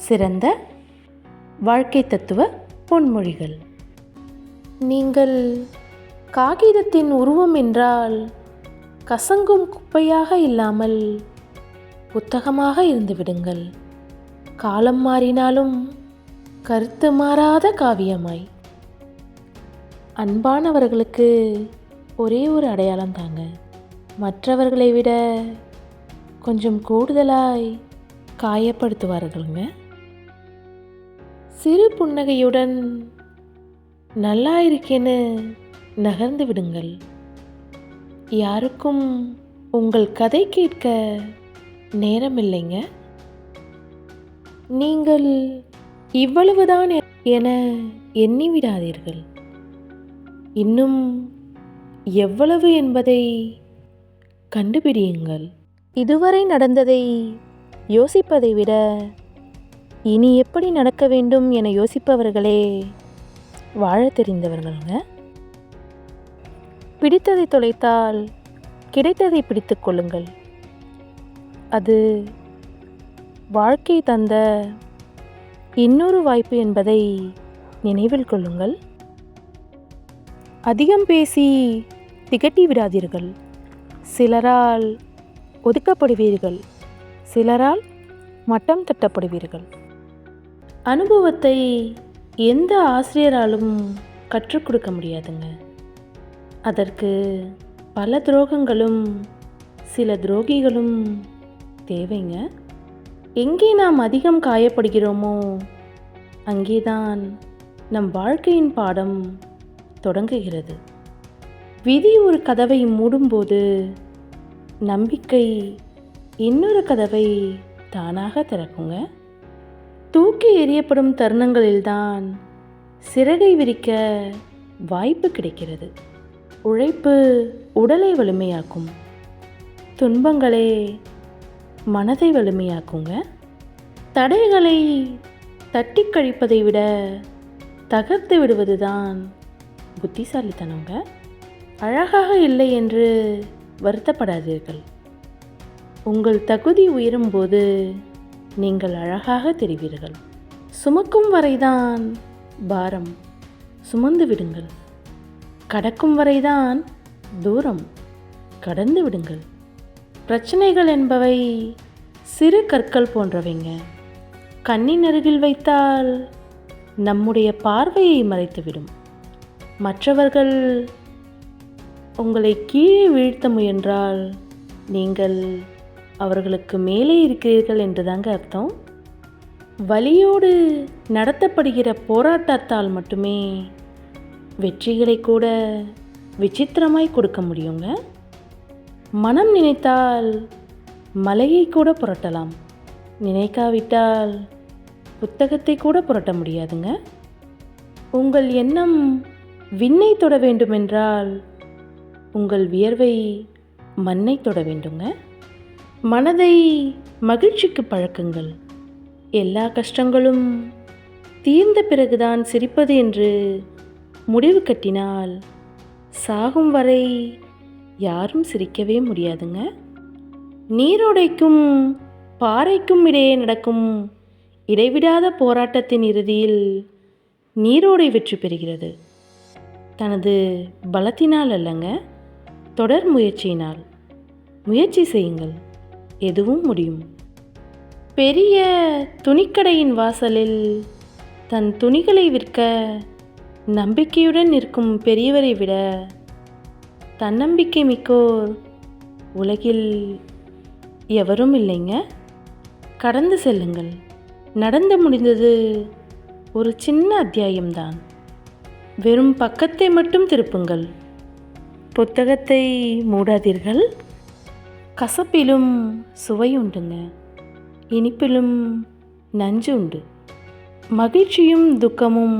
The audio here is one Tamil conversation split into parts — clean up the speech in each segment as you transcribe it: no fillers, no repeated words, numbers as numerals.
சிறந்த வாழ்க்கை தத்துவ பொன்மொழிகள். நீங்கள் காகிதத்தின் உருவம் என்றால் கசங்கும் குப்பையாக இல்லாமல் புத்தகமாக இருந்து விடுங்கள். காலம் மாறினாலும் கருத்து மாறாத காவியமாய். அன்பானவர்களுக்கு ஒரே ஒரு அடையாளம் தாங்க, மற்றவர்களை விட கொஞ்சம் கூடுதலாய் காயப்படுத்துவார்களுங்க. சிறு புன்னகையுடன் நல்லா இருக்கேன்னு நகர்ந்து விடுங்கள். யாருக்கும் உங்கள் கதை கேட்க நேரமில்லைங்க. நீங்கள் இவ்வளவுதான் என எண்ணி விடாதீர்கள். இன்னும் எவ்வளவு என்பதை கண்டுபிடியுங்கள். இதுவரை நடந்ததை யோசிப்பதை விட இனி எப்படி நடக்க வேண்டும் என யோசிப்பவர்களே வாழ தெரிந்தவர்களுங்க. பிடித்ததை தொலைத்தால் கிடைத்ததை பிடித்து கொள்ளுங்கள். அது வாழ்க்கை தந்த இன்னொரு வாய்ப்பு என்பதை நினைவில் கொள்ளுங்கள். அதிகம் பேசி திகட்டி விடாதீர்கள். சிலரால் ஒதுக்கப்படுவீர்கள், சிலரால் மட்டம் தட்டப்படுவீர்கள். அனுபவத்தை எந்த ஆசிரியராலும் கற்றுக் கொடுக்க முடியாதுங்க. அதற்கு பல துரோகங்களும் சில துரோகிகளும் தேவைங்க. எங்கே நாம் அதிகம் காயப்படுகிறோமோ அங்கேதான் நம் வாழ்க்கையின் பாடம் தொடங்குகிறது. விதி ஒரு கதவை மூடும்போது நம்பிக்கை இன்னொரு கதவை தானாக திறக்குங்க. தூக்கி எறியப்படும் தருணங்களில்தான் சிறகை விரிக்க வாய்ப்பு கிடைக்கிறது. உழைப்பு உடலை வலிமையாக்கும், துன்பங்களே மனதை வலிமையாக்குங்க. தடைகளை தட்டி கழிப்பதை விட தகர்த்து விடுவதுதான் புத்திசாலித்தனங்க. அழகாக இல்லை என்று வருத்தப்படாதீர்கள். உங்கள் தகுதி உயரும்போது நீங்கள் அழகாக தெரிவீர்கள். சுமக்கும் வரைதான் பாரம், சுமந்து விடுங்கள். கடக்கும் வரைதான் தூரம், கடந்து விடுங்கள். பிரச்சனைகள் என்பவை சிறு கற்கள் போன்றவைங்க. கண்ணின் அருகில் வைத்தால் நம்முடைய பார்வையை மறைத்துவிடும். மற்றவர்கள் உங்களை கீழே வீழ்த்த முயன்றால் நீங்கள் அவர்களுக்கு மேலே இருக்கிறீர்கள் என்றுதாங்க அர்த்தம். வலியோடு நடத்தப்படுகிற போராட்டத்தால் மட்டுமே வெற்றிகளை கூட விசித்திரமாய் கொடுக்க முடியுங்க. மனம் நினைத்தால் மலையை கூட புரட்டலாம், நினைக்காவிட்டால் புத்தகத்தை கூட புரட்ட முடியாதுங்க. உங்கள் எண்ணம் விண்ணை தொட வேண்டுமென்றால் உங்கள் வியர்வை மண்ணை தொட வேண்டுங்க. மனதை மகிழ்ச்சிக்கு பழக்குங்கள். எல்லா கஷ்டங்களும் தீர்ந்த பிறகுதான் சிரிப்பது என்று முடிவு கட்டினால் சாகும் வரை யாரும் சிரிக்கவே முடியாதுங்க. நீரோடைக்கும் பாறைக்கும் இடையே நடக்கும் இடைவிடாத போராட்டத்தின் இறுதியில் நீரோடை வெற்றி பெறுகிறது. தனது பலத்தினால் அல்லங்க, தொடர் முயற்சியினால். முயற்சி செய்யுங்கள், எதுவும் முடியும். பெரிய துணிக்கடையின் வாசலில் தன் துணிகளை விற்க நம்பிக்கையுடன் நிற்கும் பெரியவரை விட தன்னம்பிக்கை மிக்கோர் உலகில் எவரும் இல்லைங்க. கடந்து செல்லுங்கள். நடந்து முடிந்தது ஒரு சின்ன அத்தியாயம்தான். வெறும் பக்கத்தை மட்டும் திருப்புங்கள், புத்தகத்தை மூடாதீர்கள். கசப்பிலும் சுவை உண்டுங்க, இனிப்பிலும் நஞ்சு உண்டு. மகிழ்ச்சியும் துக்கமும்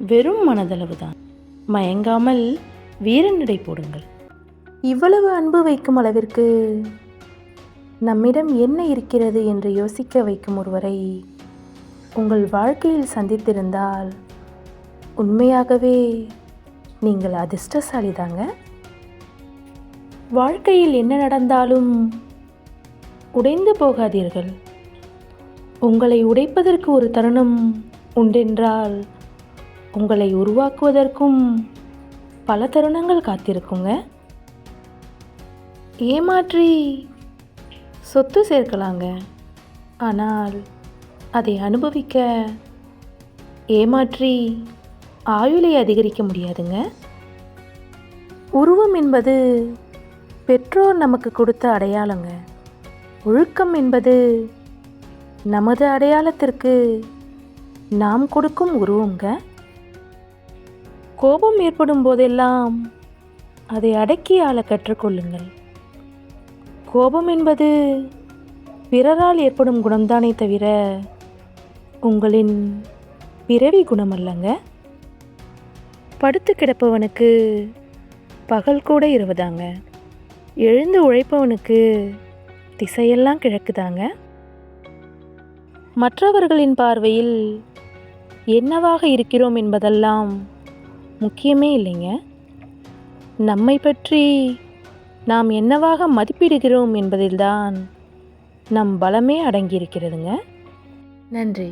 வெறும் மனதளவு தான். மயங்காமல் வீரநடை போடுங்கள். இவ்வளவு அன்பு வைக்கும் அளவிற்கு நம்மிடம் என்ன இருக்கிறது என்று யோசிக்க வைக்கும் ஒருவரை உங்கள் வாழ்க்கையில் சந்தித்திருந்தால் உண்மையாகவே நீங்கள் அதிர்ஷ்டசாலிதாங்க. வாழ்க்கையில் என்ன நடந்தாலும் உடைந்து போகாதீர்கள். உங்களை உடைப்பதற்கு ஒரு தருணம் உண்டென்றால் உங்களை உருவாக்குவதற்கும் பல தருணங்கள் காத்திருக்குங்க. ஏமாற்றி சொத்து சேர்க்கலாங்க, ஆனால் அதை அனுபவிக்க ஏமாற்றி ஆயுளை அதிகரிக்க முடியாதுங்க. உருவம் என்பது பெற்றோர் நமக்கு கொடுத்த அடையாளங்க. ஒழுக்கம் என்பது நமது அடையாளத்திற்கு நாம் கொடுக்கும் உருவங்க. கோபம் ஏற்படும் போதெல்லாம் அதை அடக்கி ஆள கற்றுக்கொள்ளுங்கள். கோபம் என்பது பிறரால் ஏற்படும் குணம்தானே தவிர உங்களின் பிறவி குணம் அல்லங்க. படுத்து கிடப்பவனுக்கு பகல் கூட இரவுதாங்க. எழுந்து உழைப்பவனுக்கு திசையெல்லாம் கிழக்குதாங்க. மற்றவர்களின் பார்வையில் என்னவாக இருக்கிறோம் என்பதெல்லாம் முக்கியமே இல்லைங்க. நம்மை பற்றி நாம் என்னவாக மதிப்பிடுகிறோம் என்பதில்தான் நம் பலமே அடங்கியிருக்கிறதுங்க. நன்றி.